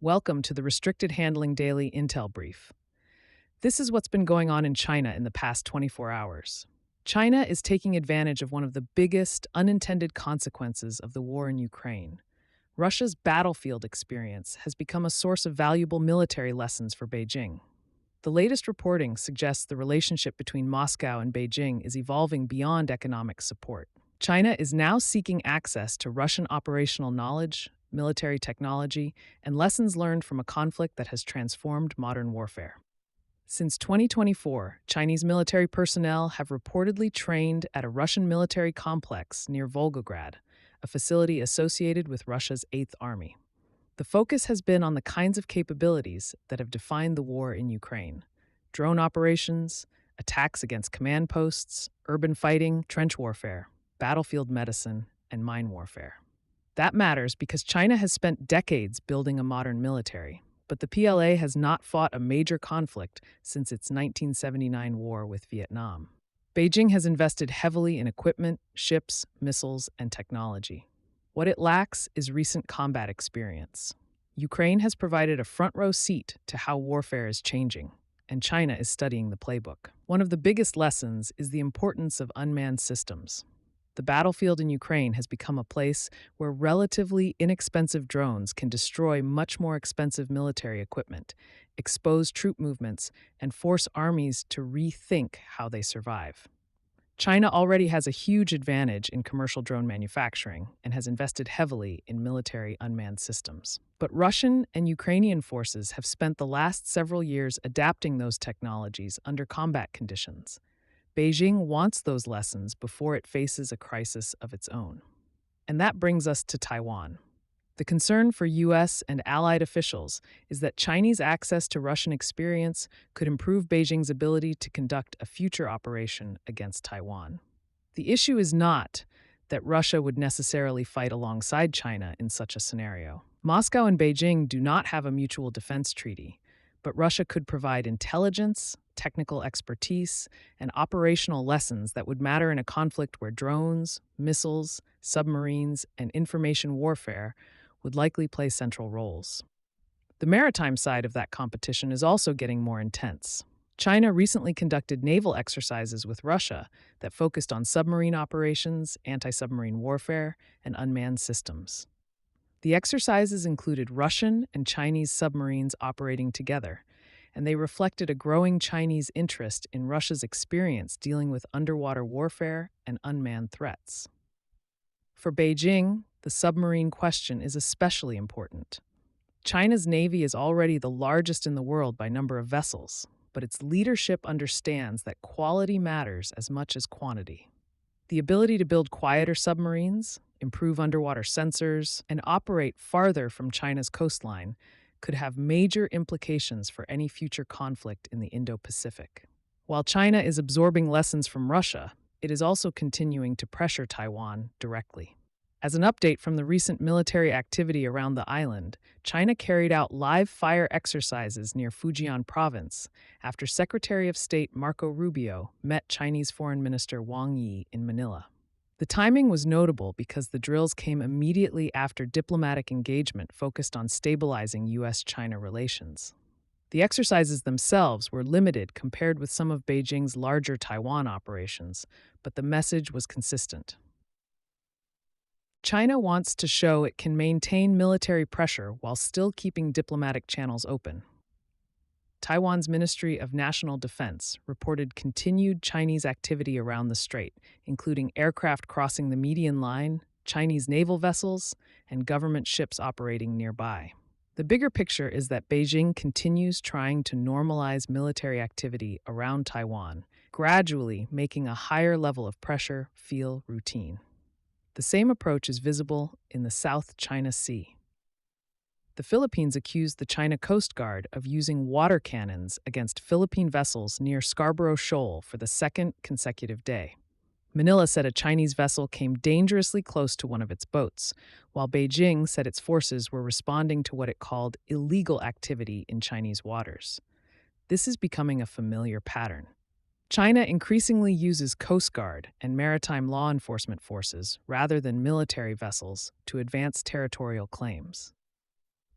Welcome to the Restricted Handling Daily Intel Brief. This is what's been going on in China in the past 24 hours. China is taking advantage of one of the biggest unintended consequences of the war in Ukraine. Russia's battlefield experience has become a source of valuable military lessons for Beijing. The latest reporting suggests the relationship between Moscow and Beijing is evolving beyond economic support. China is now seeking access to Russian operational knowledge, military technology, and lessons learned from a conflict that has transformed modern warfare. Since 2024, Chinese military personnel have reportedly trained at a Russian military complex near Volgograd, a facility associated with Russia's Eighth Army. The focus has been on the kinds of capabilities that have defined the war in Ukraine: drone operations, attacks against command posts, urban fighting, trench warfare, battlefield medicine, and mine warfare. That matters because China has spent decades building a modern military, but the PLA has not fought a major conflict since its 1979 war with Vietnam. Beijing has invested heavily in equipment, ships, missiles, and technology. What it lacks is recent combat experience. Ukraine has provided a front-row seat to how warfare is changing, and China is studying the playbook. One of the biggest lessons is the importance of unmanned systems. The battlefield in Ukraine has become a place where relatively inexpensive drones can destroy much more expensive military equipment, expose troop movements, and force armies to rethink how they survive. China already has a huge advantage in commercial drone manufacturing and has invested heavily in military unmanned systems. But Russian and Ukrainian forces have spent the last several years adapting those technologies under combat conditions. Beijing wants those lessons before it faces a crisis of its own. And that brings us to Taiwan. The concern for U.S. and allied officials is that Chinese access to Russian experience could improve Beijing's ability to conduct a future operation against Taiwan. The issue is not that Russia would necessarily fight alongside China in such a scenario. Moscow and Beijing do not have a mutual defense treaty, but Russia could provide intelligence, technical expertise, and operational lessons that would matter in a conflict where drones, missiles, submarines, and information warfare would likely play central roles. The maritime side of that competition is also getting more intense. China recently conducted naval exercises with Russia that focused on submarine operations, anti-submarine warfare, and unmanned systems. The exercises included Russian and Chinese submarines operating together, and they reflected a growing Chinese interest in Russia's experience dealing with underwater warfare and unmanned threats. For Beijing, the submarine question is especially important. China's navy is already the largest in the world by number of vessels, but its leadership understands that quality matters as much as quantity. The ability to build quieter submarines, improve underwater sensors, and operate farther from China's coastline could have major implications for any future conflict in the Indo-Pacific. While China is absorbing lessons from Russia, it is also continuing to pressure Taiwan directly. As an update from the recent military activity around the island, China carried out live-fire exercises near Fujian province after Secretary of State Marco Rubio met Chinese Foreign Minister Wang Yi in Manila. The timing was notable because the drills came immediately after diplomatic engagement focused on stabilizing U.S.-China relations. The exercises themselves were limited compared with some of Beijing's larger Taiwan operations, but the message was consistent. China wants to show it can maintain military pressure while still keeping diplomatic channels open. Taiwan's Ministry of National Defense reported continued Chinese activity around the strait, including aircraft crossing the median line, Chinese naval vessels, and government ships operating nearby. The bigger picture is that Beijing continues trying to normalize military activity around Taiwan, gradually making a higher level of pressure feel routine. The same approach is visible in the South China Sea. The Philippines accused the China Coast Guard of using water cannons against Philippine vessels near Scarborough Shoal for the second consecutive day. Manila said a Chinese vessel came dangerously close to one of its boats, while Beijing said its forces were responding to what it called illegal activity in Chinese waters. This is becoming a familiar pattern. China increasingly uses Coast Guard and maritime law enforcement forces rather than military vessels to advance territorial claims.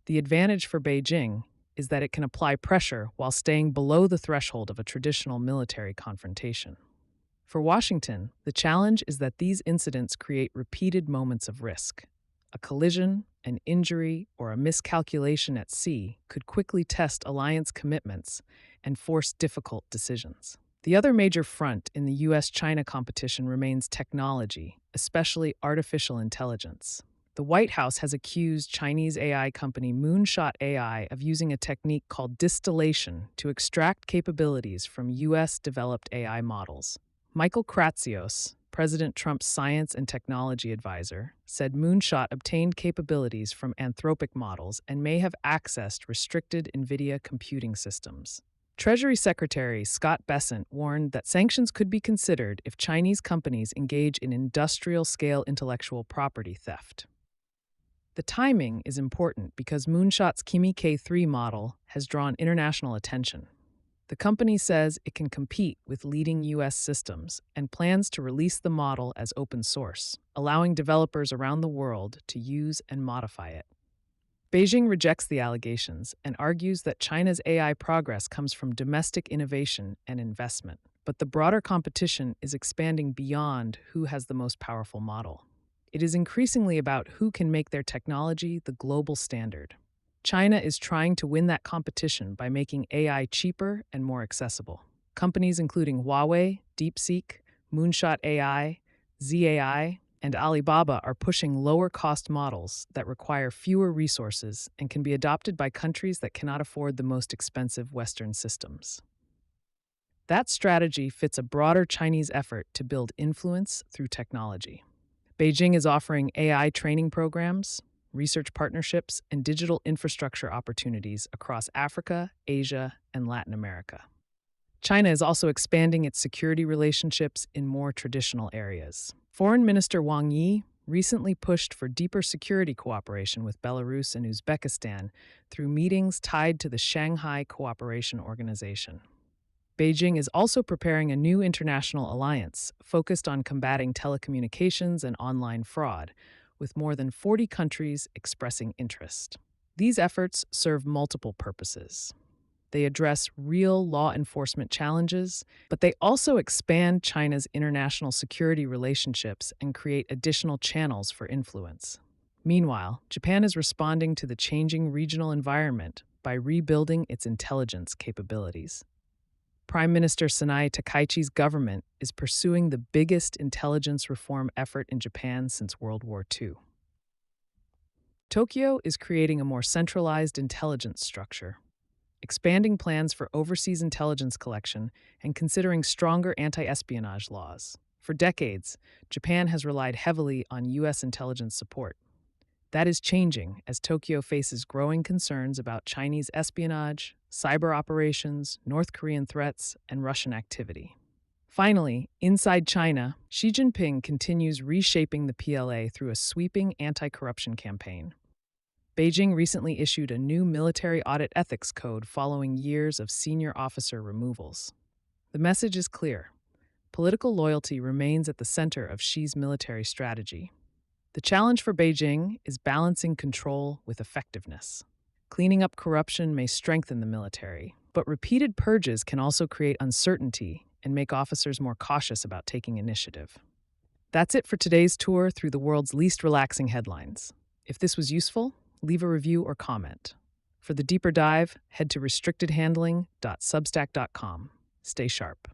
The advantage for Beijing is that it can apply pressure while staying below the threshold of a traditional military confrontation. For Washington, the challenge is that these incidents create repeated moments of risk. A collision, an injury, or a miscalculation at sea could quickly test alliance commitments and force difficult decisions. The other major front in the US-China competition remains technology, especially artificial intelligence. The White House has accused Chinese AI company Moonshot AI of using a technique called distillation to extract capabilities from US-developed AI models. Michael Kratsios, President Trump's science and technology advisor, said Moonshot obtained capabilities from Anthropic models and may have accessed restricted NVIDIA computing systems. Treasury Secretary Scott Bessent warned that sanctions could be considered if Chinese companies engage in industrial-scale intellectual property theft. The timing is important because Moonshot's Kimi K3 model has drawn international attention. The company says it can compete with leading U.S. systems and plans to release the model as open source, allowing developers around the world to use and modify it. Beijing rejects the allegations and argues that China's AI progress comes from domestic innovation and investment. But the broader competition is expanding beyond who has the most powerful model. It is increasingly about who can make their technology the global standard. China is trying to win that competition by making AI cheaper and more accessible. Companies including Huawei, DeepSeek, Moonshot AI, ZAI, and Alibaba are pushing lower-cost models that require fewer resources and can be adopted by countries that cannot afford the most expensive Western systems. That strategy fits a broader Chinese effort to build influence through technology. Beijing is offering AI training programs, research partnerships, and digital infrastructure opportunities across Africa, Asia, and Latin America. China is also expanding its security relationships in more traditional areas. Foreign Minister Wang Yi recently pushed for deeper security cooperation with Belarus and Uzbekistan through meetings tied to the Shanghai Cooperation Organization. Beijing is also preparing a new international alliance focused on combating telecommunications and online fraud, with more than 40 countries expressing interest. These efforts serve multiple purposes. They address real law enforcement challenges, but they also expand China's international security relationships and create additional channels for influence. Meanwhile, Japan is responding to the changing regional environment by rebuilding its intelligence capabilities. Prime Minister Sanae Takaichi's government is pursuing the biggest intelligence reform effort in Japan since World War II. Tokyo is creating a more centralized intelligence structure, expanding plans for overseas intelligence collection and considering stronger anti-espionage laws. For decades, Japan has relied heavily on U.S. intelligence support. That is changing as Tokyo faces growing concerns about Chinese espionage, cyber operations, North Korean threats, and Russian activity. Finally, inside China, Xi Jinping continues reshaping the PLA through a sweeping anti-corruption campaign. Beijing recently issued a new military audit ethics code following years of senior officer removals. The message is clear. Political loyalty remains at the center of Xi's military strategy. The challenge for Beijing is balancing control with effectiveness. Cleaning up corruption may strengthen the military, but repeated purges can also create uncertainty and make officers more cautious about taking initiative. That's it for today's tour through the world's least relaxing headlines. If this was useful, leave a review or comment. For the deeper dive, head to restrictedhandling.substack.com. Stay sharp.